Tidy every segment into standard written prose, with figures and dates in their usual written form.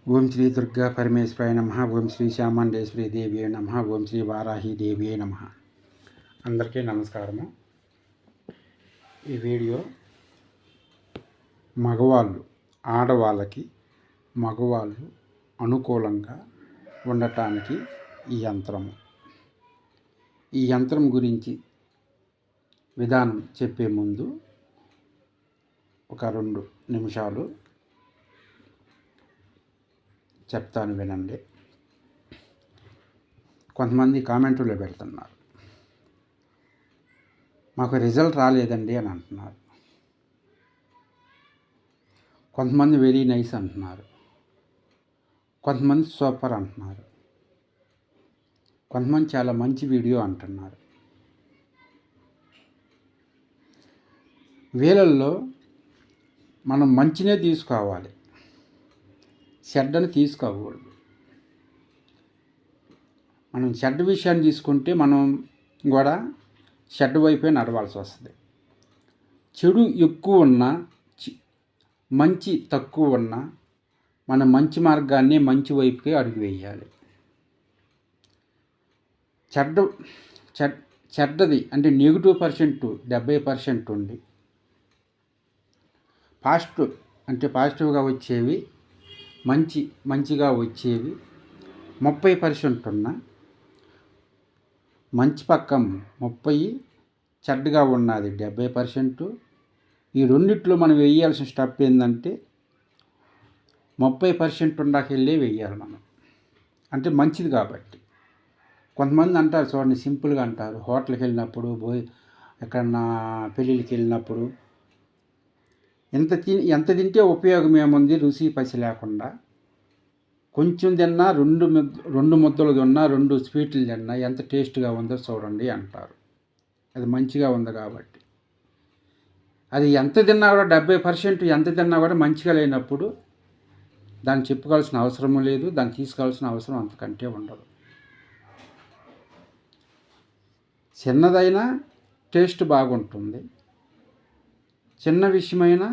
ఓం శ్రీ దుర్గా పరమేశ్వరాయ నమః. ఓం శ్రీ శ్యామండేశ్వరి దేవి నమః. ఓం శ్రీ వారాహి దేవి నమః. అందరికీ నమస్కారము. ఈ వీడియో ఆడవాళ్ళకి మగవాళ్ళు అనుకూలంగా ఉండటానికి ఈ యంత్రం గురించి విధానం చెప్పే ముందు ఒక 2 నిమిషాలు చెప్తాను, వినండి. కొంతమంది కామెంట్లో పెడుతున్నారు, మాకు రిజల్ట్ రాలేదండి అని అంటున్నారు. కొంతమంది వెరీ నైస్ అంటున్నారు, కొంతమంది సూపర్ అంటున్నారు, కొంతమంది చాలా మంచి వీడియో అంటున్నారు. వీళ్ళల్లో మనం మంచినే తీసుకోవాలి, చెడ్డని తీసుకోకూడదు. మనం చెడ్డ విషయాన్ని తీసుకుంటే మనం కూడా చెడ్డ వైపే నడవాల్సి వస్తుంది. చెడు ఎక్కువ ఉన్నా మంచి తక్కువ ఉన్నా మన మంచి మార్గాన్ని మంచి వైపుకే అడుగు వేయాలి. చెడ్డది అంటే -% 70% ఉండి పాజిటివ్గా వచ్చేవి, మంచిగా వచ్చేవి 30% ఉన్న, మంచి పక్కం 30, చెడ్డగా ఉన్నది 70%. ఈ రెండిట్లో మనం వేయాల్సిన స్టెప్ ఏంటంటే 30% ఉండాకెళ్ళే వేయాలి మనం, అంటే మంచిది కాబట్టి. కొంతమంది అంటారు చూడండి, సింపుల్గా అంటారు, హోటల్కి వెళ్ళినప్పుడు ఎక్కడన్నా పెళ్ళిళ్ళకి వెళ్ళినప్పుడు ఎంత తింటే ఉపయోగం ఏముంది, రుచి పసి లేకుండా కొంచెం తిన్నా, 2 ముద్దలు తిన్నా, 2 స్వీట్లు తిన్నా ఎంత టేస్ట్గా ఉందో చూడండి అంటారు. అది మంచిగా ఉంది కాబట్టి. అది ఎంత తిన్నా కూడా 70% ఎంత తిన్నా కూడా మంచిగా లేనప్పుడు దాన్ని చెప్పుకోవాల్సిన అవసరము లేదు, దాన్ని తీసుకోవాల్సిన అవసరం అంతకంటే ఉండదు. చిన్నదైనా టేస్ట్ బాగుంటుంది, చిన్న విషయమైనా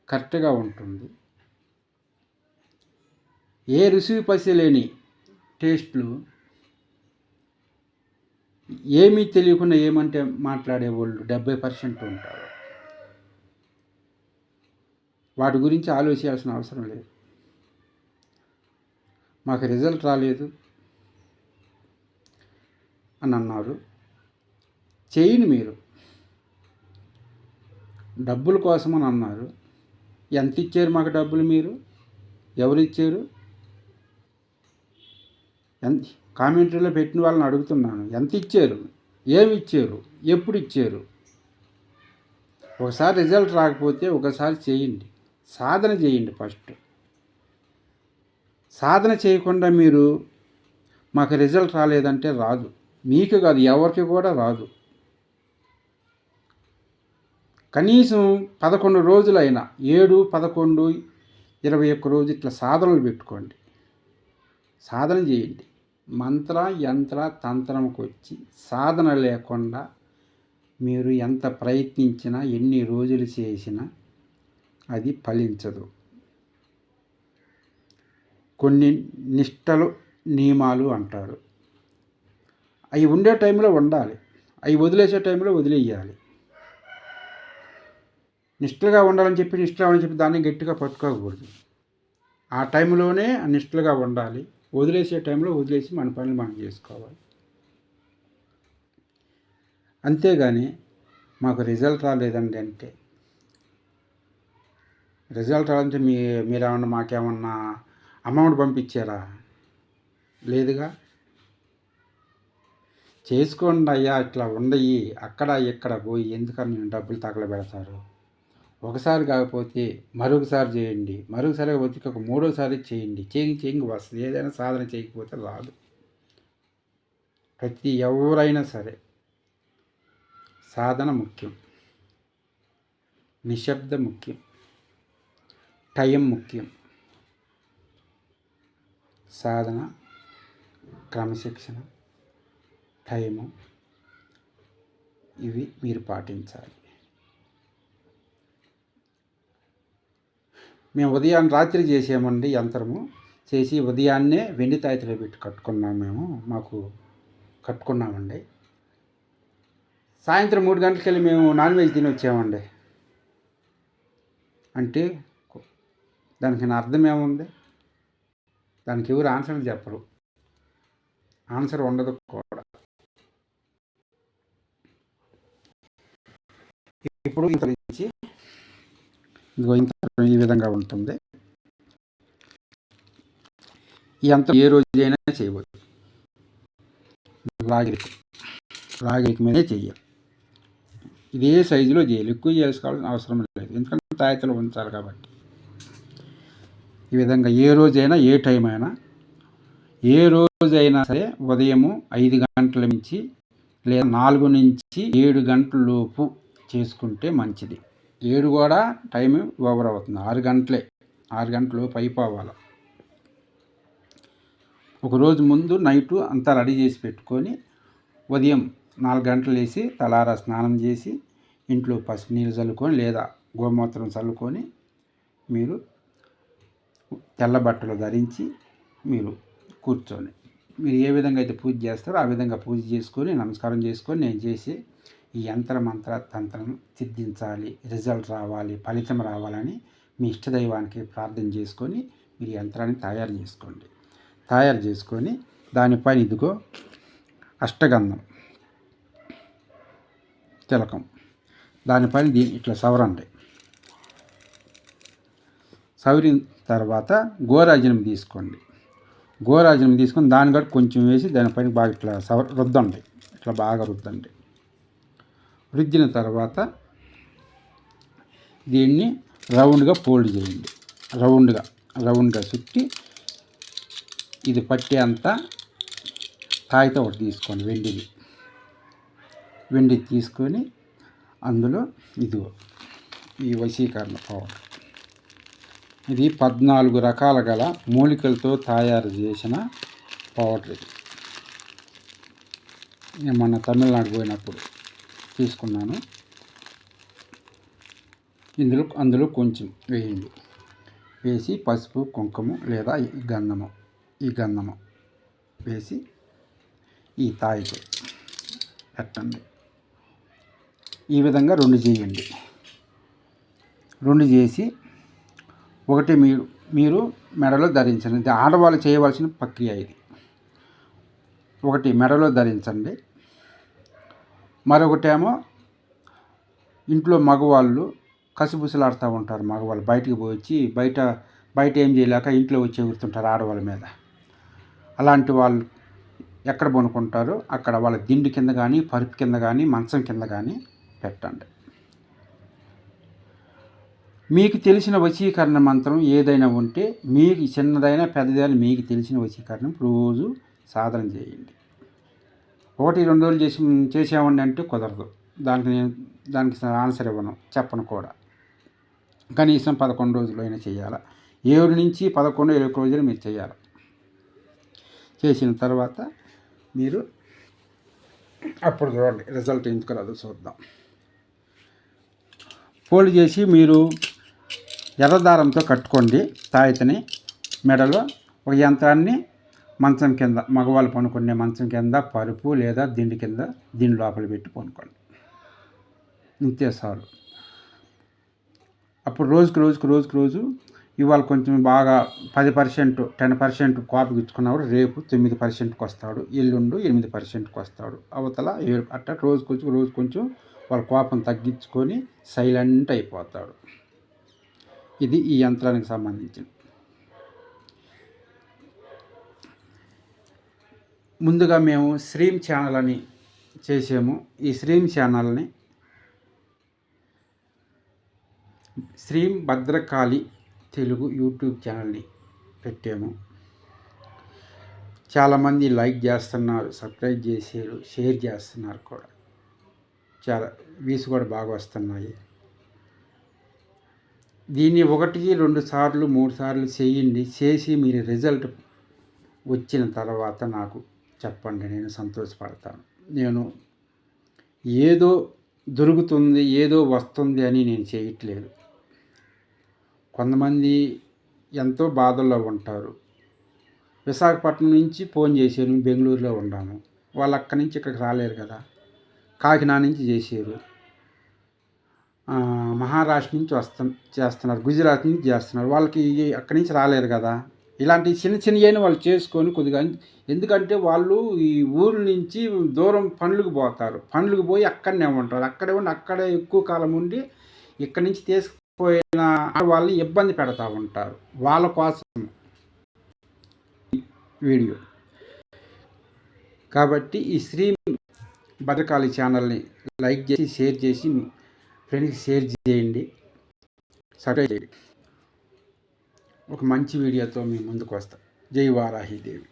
కరెక్ట్గా ఉంటుంది. ఏ రుచి పసి లేని టేస్ట్లు, ఏమీ తెలియకుండా ఏమంటే మాట్లాడేవాళ్ళు 70% ఉంటారు. వాటి గురించి ఆలోచించాల్సిన అవసరం లేదు. మాకు రిజల్ట్ రాలేదు అని అన్నారు. చేయండి, మీరు డబ్బుల కోసం అని అన్నారు. ఎంత ఇచ్చారు మాకు డబ్బులు? మీరు ఎవరు ఇచ్చారు? కామెంటరీలో పెట్టిన వాళ్ళని అడుగుతున్నాను, ఎంత ఇచ్చారు, ఏమి ఇచ్చారు, ఎప్పుడు ఇచ్చారు? ఒకసారి రిజల్ట్ రాకపోతే ఒకసారి చేయండి, సాధన చేయండి. ఫస్ట్ సాధన చేయకుండా మీరు మాకు రిజల్ట్ రాలేదంటే రాదు, మీకు కాదు ఎవరికి కూడా రాదు. కనీసం 11 రోజులైనా, 7, 11, 21 రోజు ఇట్లా సాధనలు పెట్టుకోండి, సాధన చేయండి. మంత్ర యంత్ర తంత్రంకి వచ్చి సాధన లేకుండా మీరు ఎంత ప్రయత్నించినా, ఎన్ని రోజులు చేసినా అది ఫలించదు. కొన్ని నిష్టలు, నియమాలు అంటారు, అవి ఉండే టైంలో ఉండాలి, అవి వదిలేసే టైంలో వదిలేయాలి. నిష్టలుగా ఉండాలని చెప్పి దాన్ని గట్టిగా పట్టుకోకూడదు. ఆ టైంలోనే నిష్టలుగా ఉండాలి, వదిలేసే టైంలో వదిలేసి మన పనులు మనం చేసుకోవాలి. అంతేగాని మాకు రిజల్ట్ రాలేదండి అంటే, రిజల్ట్ రావాలంటే మీరేమన్నా మాకేమన్నా అమౌంట్ పంపించారా? లేదుగా. చేసుకోండి అయ్యా, ఇట్లా ఉండయి, అక్కడ ఇక్కడ పోయి ఎందుకని డబ్బులు తగలబెడతారు? ఒకసారి కాకపోతే మరొకసారి చేయండి, మరొకసారి కాకపోతే ఒక 3వసారి చేయండి. చేయించి వస్తుంది. ఏదైనా సాధన చేయకపోతే రాదు. ఎవరైనా సరే సాధన ముఖ్యం, నిశ్శబ్దం ముఖ్యం, టైం ముఖ్యం. సాధన, క్రమశిక్షణ, టైము, ఇవి మీరు పాటించాలి. మేము రాత్రి చేసామండి యంత్రము. చేసి ఉదయాన్నే వెండి తాయితలో పెట్టి కట్టుకున్నాం మేము. మాకు కట్టుకున్నామండి. సాయంత్రం 3 గంటలకెళ్ళి మేము నాన్ వెజ్ తిని వచ్చామండి. అంటే దానికి నా అర్థం ఏముంది? దానికి ఎవరు ఆన్సర్ చెప్పరు. ఆన్సర్ ఉండదు కూడా. ఇప్పుడు ఇంత నుంచి ఇదిగో ఇంత ఈ విధంగా ఉంటుంది. ఈ యంత్రం ఏ రోజైనా చేయవచ్చు. రాగిరికి మీదే చెయ్యాలి. ఇదే సైజులో చేయాలి. ఎక్కువ చేసుకోవాల్సిన అవసరం లేదు, ఎందుకంటే తాయితలు ఉంచాలి కాబట్టి. ఈ విధంగా ఏ రోజైనా, ఏ టైం అయినా, ఏ రోజైనా సరే ఉదయము 5 గంటల నుంచి లేదా 4 నుంచి 7 గంటల లోపు చేసుకుంటే మంచిది. 7 కూడా టైం ఓవర్ అవుతుంది. 6 గంటలే, 6 గంటల లోపు అయిపోవాలి. ఒకరోజు ముందు నైటు అంతా రెడీ చేసి పెట్టుకొని ఉదయం 4 గంటలు వేసి తలారా స్నానం చేసి ఇంట్లో పసుపు నీళ్ళు చల్లుకొని లేదా గోమూత్రం చల్లుకొని మీరు తెల్ల బట్టలు ధరించి మీరు కూర్చొని మీరు ఏ విధంగా అయితే పూజ చేస్తారో ఆ విధంగా పూజ చేసుకొని నమస్కారం చేసుకొని నేను చేసి ఈ యంత్ర మంత్ర తంత్రం సిద్ధించాలి, రిజల్ట్ రావాలి, ఫలితం రావాలని మీ ఇష్టదైవానికి ప్రార్థన చేసుకొని మీరు యంత్రాన్ని తయారు చేసుకోండి. తయారు చేసుకొని దానిపైన ఇదిగో అష్టగంధం తిలకం దానిపైన ఇట్లా సవరండి. సవరిన తర్వాత గోరాజనం తీసుకోండి. గోరాజనం తీసుకొని దాని కూడా కొంచెం వేసి దానిపైన బాగా ఇట్లా రుద్దండి. ఇట్లా బాగా రుద్దండి. రుద్దిన తర్వాత దీన్ని రౌండ్గా ఫోల్డ్ చేయండి. రౌండ్గా చుట్టి ఇది పట్టే అంత తాయితో ఒకటి తీసుకోండి, వెండి తీసుకొని అందులో ఇదిగో ఈ వశీకరణ పౌడర్, ఇది 14 రకాల గల మూలికలతో తయారు చేసిన పౌడర్. ఇది నేను మొన్న తమిళనాడు పోయినప్పుడు తీసుకున్నాను. అందులో కొంచెం వేయండి. వేసి పసుపు, కుంకుమ లేదా ఈ గంధము వేసి ఈ తాయితో పెట్టండి. ఈ విధంగా 2 చేయండి. 2 చేసి ఒకటి మీరు మెడలో ధరించండి. ఇది ఆడవాళ్ళు చేయవలసిన ప్రక్రియ. ఇది ఒకటి మెడలో ధరించండి. మరొకటేమో ఇంట్లో మగవాళ్ళు కసిబుసలాడుతూ ఉంటారు. మగవాళ్ళు బయటికి పోయి బయట ఏం చేయలేక ఇంట్లో వచ్చి ఎగురుతుంటారు ఆడవాళ్ళ మీద. అలాంటి వాళ్ళు ఎక్కడ పనుకుంటారో అక్కడ వాళ్ళ దిండు కింద కానీ, పరుపు కింద కానీ, మంచం కింద కానీ పెట్టండి. మీకు తెలిసిన వశీకరణ మంత్రం ఏదైనా ఉంటే, మీకు చిన్నదైనా పెద్దదైనా మీకు తెలిసిన వశీకరణం రోజు సాధన చేయండి. 1-2 రోజులు చేసామండి అంటే కుదరదు. దానికి ఆన్సర్ ఇవ్వను, చెప్పను కూడా. కనీసం 11 రోజులు అయినా చేయాలి. 7 నుంచి 11, 21 రోజులు మీరు చేయాలి. చేసిన తర్వాత మీరు అప్పుడు చూడండి రిజల్ట్ ఎందుకు రాదో చూద్దాం. ఫోల్డ్ చేసి మీరు ఎర్రదారంతో కట్టుకోండి తాయితని మెడలో. ఒక యంత్రాన్ని మంచం కింద, మగవాళ్ళు పనుకునే మంచం కింద, పరుపు లేదా దిండు లోపల పెట్టి పనుకోండి. ఇంతే చాలు. అప్పుడు రోజు ఇవాళ కొంచెం బాగా 10%, 10% కాపీ ఇచ్చుకున్నవాడు రేపు 9%కి వస్తాడు, ఎల్లుండి 8%కి వస్తాడు, అవతల 7. అట్లా రోజు కొంచెం వాళ్ళ కోపం తగ్గించుకొని సైలెంట్ అయిపోతాడు. ఇది ఈ యంత్రానికి సంబంధించింది. ముందుగా మేము స్ట్రీమ్ ఛానల్ అని చేసాము. ఈ స్ట్రీమ్ ఛానల్ని శ్రీం భద్రకాళి తెలుగు యూట్యూబ్ ఛానల్ని పెట్టాము. చాలామంది లైక్ చేస్తున్నారు, సబ్స్క్రైబ్ చేసారు, షేర్ చేస్తున్నారు కూడా. చాలా వ్యూస్ కూడా బాగా వస్తున్నాయి. దీన్ని 1-2 సార్లు 3 సార్లు చేయండి. చేసి మీరు రిజల్ట్ వచ్చిన తర్వాత నాకు చెప్పండి, నేను సంతోషపడతాను. నేను ఏదో దొరుకుతుంది, ఏదో వస్తుంది అని నేను చేయట్లేదు. కొంతమంది ఎంతో బాధల్లో ఉంటారు. విశాఖపట్నం నుంచి ఫోన్ చేశాను, బెంగళూరులో ఉన్నాము. వాళ్ళు అక్కడి నుంచి ఇక్కడికి రాలేరు కదా. కాకినాడ నుంచి చేశారు, మహారాష్ట్ర నుంచి చేస్తున్నారు, గుజరాత్ నుంచి చేస్తున్నారు. వాళ్ళకి అక్కడి నుంచి రాలేరు కదా. ఇలాంటి చిన్న చిన్నవి వాళ్ళు చేసుకొని కొద్దిగా, ఎందుకంటే వాళ్ళు ఈ ఊరు నుంచి దూరం పనులకు పోతారు, పనులకు పోయి అక్కడనే ఉంటారు. అక్కడే ఉండి అక్కడే ఎక్కువ కాలం ఉండి ఇక్కడి నుంచి తీసుకుపోయిన వాళ్ళని ఇబ్బంది పెడతా ఉంటారు. వాళ్ళ కోసం వీడియో. కాబట్టి ఈ శ్రీ భద్రకాళి ఛానల్ని లైక్ చేసి షేర్ చేసి ఫ్రెండ్స్కి షేర్ చేయండి, సబ్స్క్రైబ్ చేయండి. ఒక మంచి వీడియోతో మీ ముందుకు వస్తా. జై వారాహిదేవి.